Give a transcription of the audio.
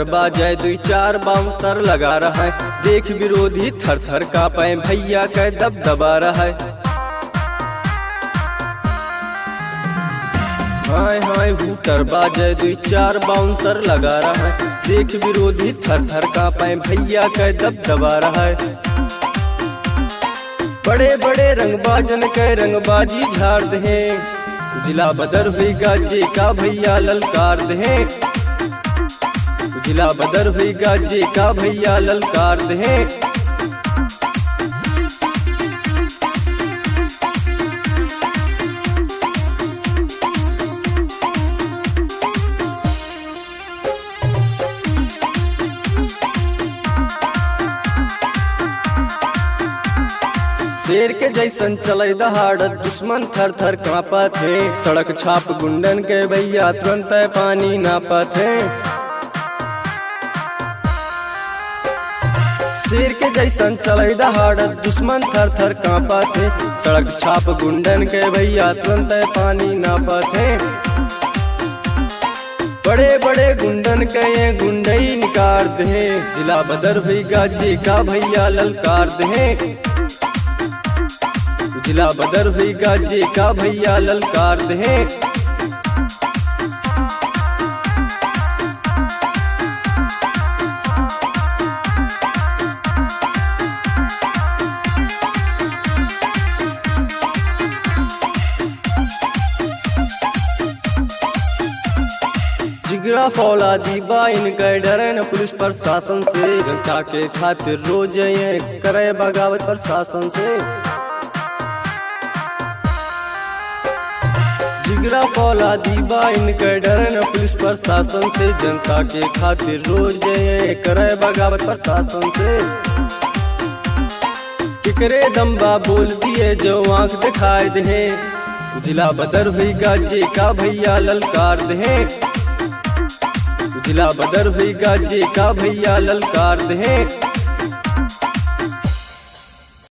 Hooter बाजे दुई चार बाउंसर लगा रहा है। देख विरोधी थर थर कांपे भैया के दबदबा रहा है। हाय हाय हुटर बाजे दुई चार बाउंसर लगा रहा है। देख विरोधी थर थर कांपे भैया के दबदबा रहा है। बड़े बड़े रंगबाजन के रंगबाजी झाड़ दे। जिला बदर हुई गाजे का भैया ललकार दे। जिला बदर हुई गाजे का भैया ललकार दे। शेर के जैसन चले दहाड़त दुश्मन थर थर कांपत है। सड़क छाप गुंडन के भैया तुरंत पानी नापत है। शेर के जैसन चले दहाड़त दुश्मन थर थर कांपत है। सड़क छाप गुंडन के भैया तुरंत पानी नापत है। बड़े बड़े गुंडन के ये गुंडई निकार दे। जिला बदर हुई गाजी का भैया ललकार दे। जिला बदर हुई गाजी का भैया ललकार दे। जिगरा फौलादी बा इनके डरे न पुलिस प्रशासन से। जनता के खातिर रोज ये करे बगावत प्रशासन से। जिगरा फौलादी बा इनके डरे न पुलिस प्रशासन से। जनता के खातिर रोज ये करे बगावत प्रशासन से। किकरे दम्बा बोल दिए जो आंख दिखाए दे। जिला बदर हुई गाजे का भैया ललकार दे। जिला बदर हुई गाजे का भैया ललकार दे।